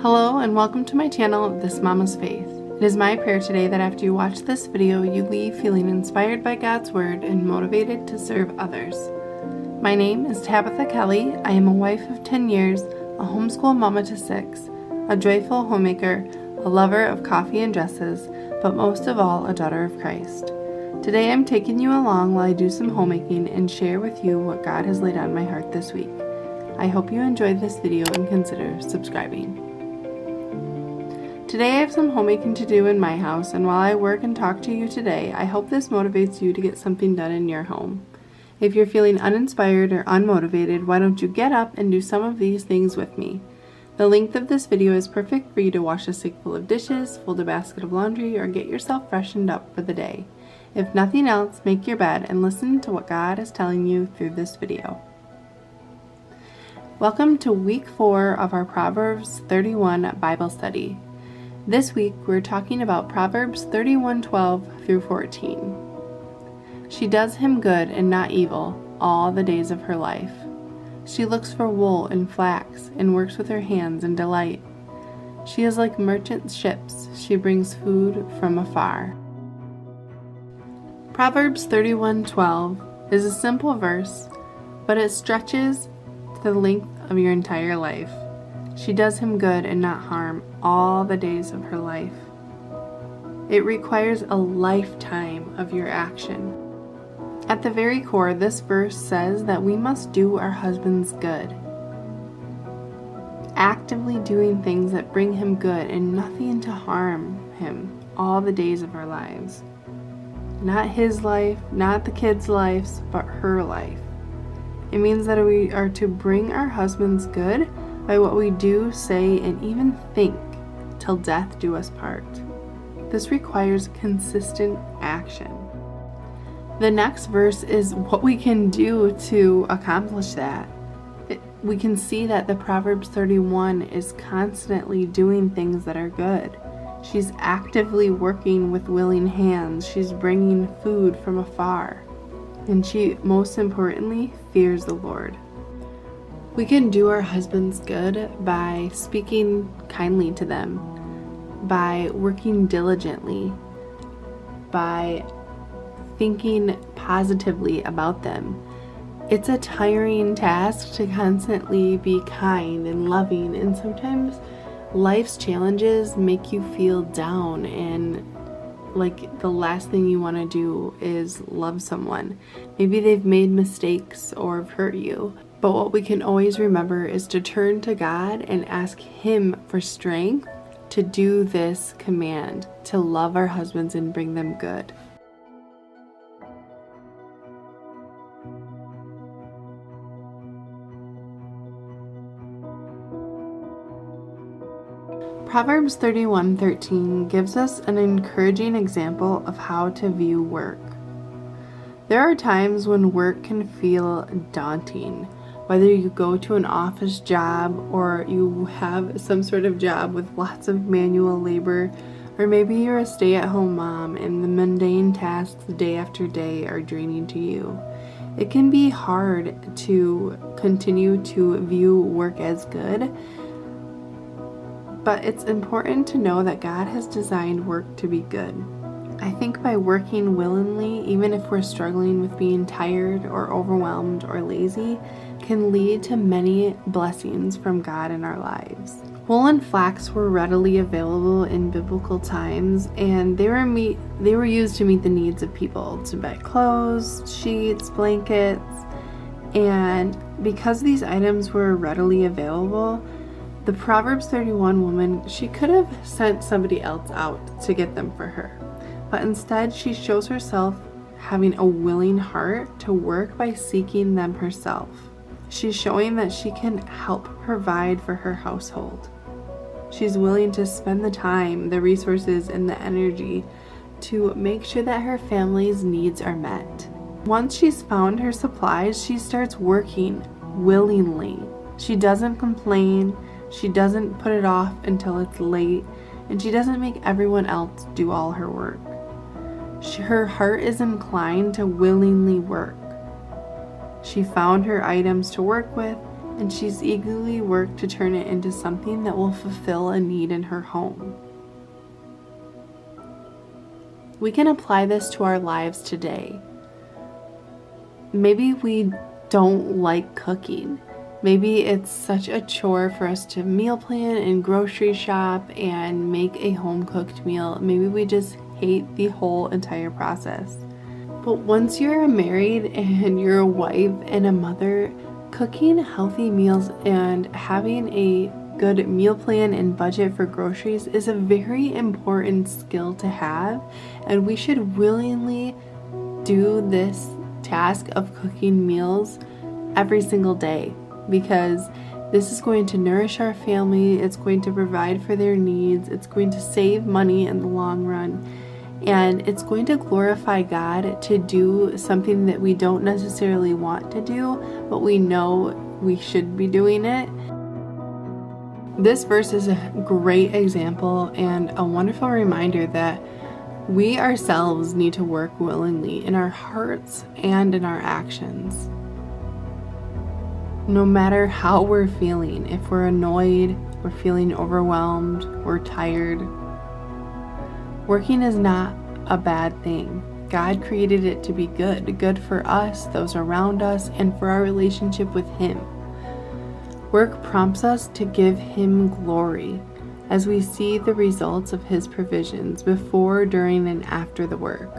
Hello and welcome to my channel, This Mama's Faith. It is my prayer today that after you watch this video, you leave feeling inspired by God's Word and motivated to serve others. My name is Tabitha Kelly. I am a wife of 10 years, a homeschool mama to 6, a joyful homemaker, a lover of coffee and dresses, but most of all, a daughter of Christ. Today I'm taking you along while I do some homemaking and share with you what God has laid on my heart this week. I hope you enjoyed this video and consider subscribing. Today I have some homemaking to do in my house, and while I work and talk to you today, I hope this motivates you to get something done in your home. If you're feeling uninspired or unmotivated, why don't you get up and do some of these things with me? The length of this video is perfect for you to wash a sink full of dishes, fold a basket of laundry, or get yourself freshened up for the day. If nothing else, make your bed and listen to what God is telling you through this video. Welcome to week 4 of our Proverbs 31 Bible study. This week, we're talking about Proverbs 31:12 through 14. She does him good and not evil all the days of her life. She looks for wool and flax and works with her hands in delight. She is like merchant ships. She brings food from afar. Proverbs 31:12 is a simple verse, but it stretches to the length of your entire life. She does him good and not harm all the days of her life. It requires a lifetime of your action. At the very core, this verse says that we must do our husbands good. Actively doing things that bring him good and nothing to harm him all the days of our lives. Not his life, not the kids' lives, but her life. It means that we are to bring our husbands good by what we do, say, and even think, till death do us part. This requires consistent action. The next verse is what we can do to accomplish that. We can see that the Proverbs 31 is constantly doing things that are good. She's actively working with willing hands. She's bringing food from afar. And she, most importantly, fears the Lord. We can do our husbands good by speaking kindly to them, by working diligently, by thinking positively about them. It's a tiring task to constantly be kind and loving, and sometimes life's challenges make you feel down and like the last thing you want to do is love someone. Maybe they've made mistakes or have hurt you. But what we can always remember is to turn to God and ask Him for strength to do this command, to love our husbands and bring them good. Proverbs 31:13 gives us an encouraging example of how to view work. There are times when work can feel daunting. Whether you go to an office job or you have some sort of job with lots of manual labor, or maybe you're a stay-at-home mom and the mundane tasks day after day are draining to you. It can be hard to continue to view work as good, but it's important to know that God has designed work to be good. I think by working willingly, even if we're struggling with being tired or overwhelmed or lazy, can lead to many blessings from God in our lives. Wool and flax were readily available in biblical times, and they were used to meet the needs of people, to buy clothes, sheets, blankets, and because these items were readily available, the Proverbs 31 woman, she could have sent somebody else out to get them for her. But instead, she shows herself having a willing heart to work by seeking them herself. She's showing that she can help provide for her household. She's willing to spend the time, the resources, and the energy to make sure that her family's needs are met. Once she's found her supplies, she starts working willingly. She doesn't complain. She doesn't put it off until it's late, and she doesn't make everyone else do all her work. Her heart is inclined to willingly work. She found her items to work with, and she's eagerly worked to turn it into something that will fulfill a need in her home. We can apply this to our lives today. Maybe we don't like cooking. Maybe it's such a chore for us to meal plan and grocery shop and make a home-cooked meal. Maybe we just hate the whole entire process. But once you're married and you're a wife and a mother, cooking healthy meals and having a good meal plan and budget for groceries is a very important skill to have, and we should willingly do this task of cooking meals every single day, because this is going to nourish our family, it's going to provide for their needs, it's going to save money in the long run, and it's going to glorify God to do something that we don't necessarily want to do, but we know we should be doing it. This verse is a great example and a wonderful reminder that we ourselves need to work willingly in our hearts and in our actions. No matter how we're feeling, if we're annoyed, we're feeling overwhelmed, we're tired, working is not a bad thing. God created it to be good for us, those around us, and for our relationship with Him. Work prompts us to give Him glory as we see the results of His provisions before, during, and after the work.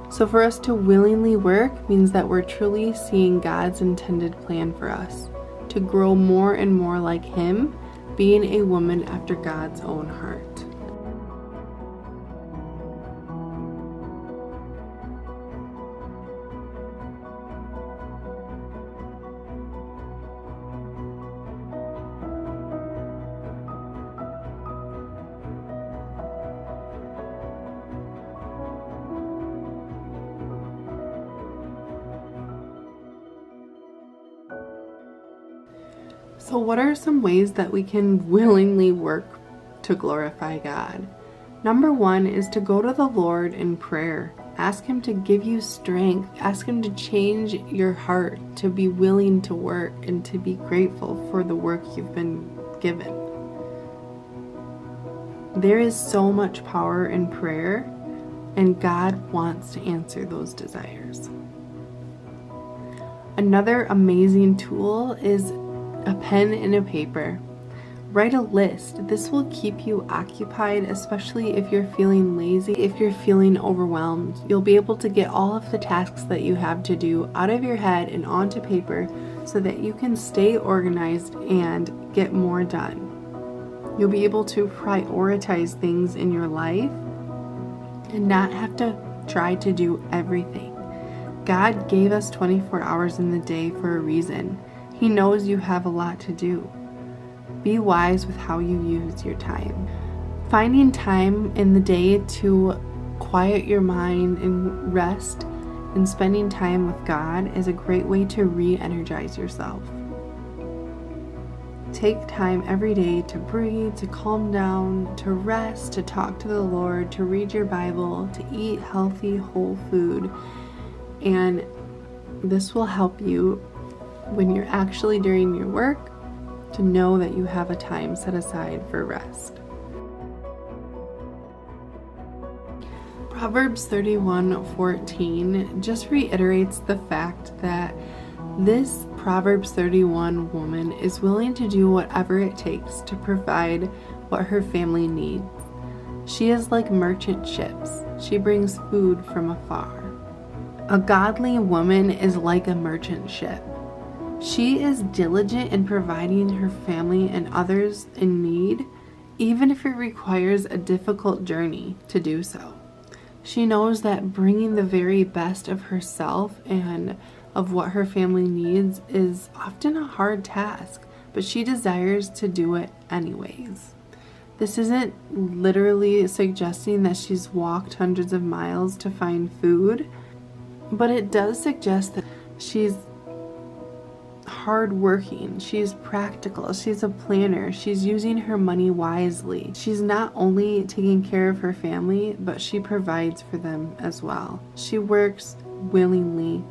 So for us to willingly work means that we're truly seeing God's intended plan for us, to grow more and more like Him, being a woman after God's own heart. So what are some ways that we can willingly work to glorify God? Number one is to go to the Lord in prayer. Ask Him to give you strength. Ask Him to change your heart, to be willing to work and to be grateful for the work you've been given. There is so much power in prayer, and God wants to answer those desires. Another amazing tool is a pen and a paper. Write a list. This will keep you occupied, especially if you're feeling lazy, if you're feeling overwhelmed. You'll be able to get all of the tasks that you have to do out of your head and onto paper so that you can stay organized and get more done. You'll be able to prioritize things in your life and not have to try to do everything. God gave us 24 hours in the day for a reason. He knows you have a lot to do. Be wise with how you use your time. Finding time in the day to quiet your mind and rest and spending time with God is a great way to re-energize yourself. Take time every day to breathe, to calm down, to rest, to talk to the Lord, to read your Bible, to eat healthy, whole food. And this will help you when you're actually doing your work to know that you have a time set aside for rest. Proverbs 31:14 just reiterates the fact that this Proverbs 31 woman is willing to do whatever it takes to provide what her family needs. She is like merchant ships. She brings food from afar. A godly woman is like a merchant ship. She is diligent in providing her family and others in need, even if it requires a difficult journey to do so. She knows that bringing the very best of herself and of what her family needs is often a hard task, but she desires to do it anyways. This isn't literally suggesting that she's walked hundreds of miles to find food, but it does suggest that she's hardworking, she's practical, she's a planner, she's using her money wisely. She's not only taking care of her family, but she provides for them as well. She works willingly.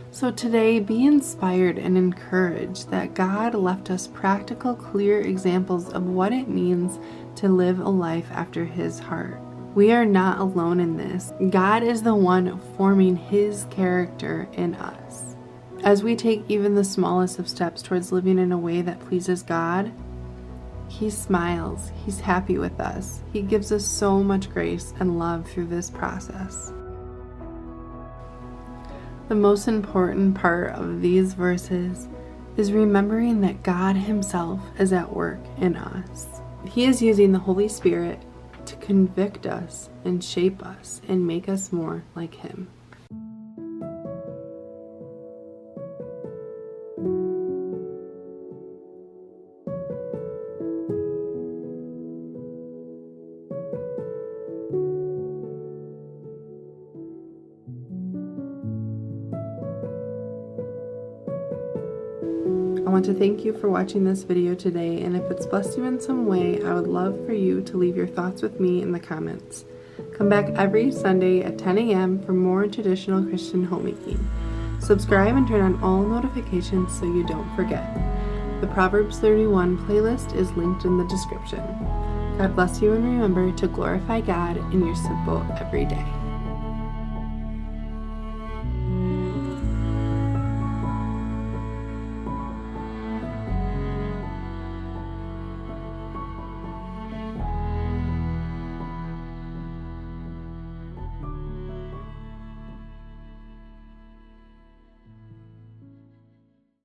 So today, be inspired and encouraged that God left us practical, clear examples of what it means to live a life after His heart. We are not alone in this. God is the one forming His character in us. As we take even the smallest of steps towards living in a way that pleases God, He smiles. He's happy with us. He gives us so much grace and love through this process. The most important part of these verses is remembering that God Himself is at work in us. He is using the Holy Spirit to convict us and shape us and make us more like Him. I want to thank you for watching this video today, and if it's blessed you in some way, I would love for you to leave your thoughts with me in the comments. Come back every Sunday at 10 a.m. for more traditional Christian homemaking. Subscribe and turn on all notifications so you don't forget. The Proverbs 31 playlist is linked in the description. God bless you, and remember to glorify God in your simple everyday.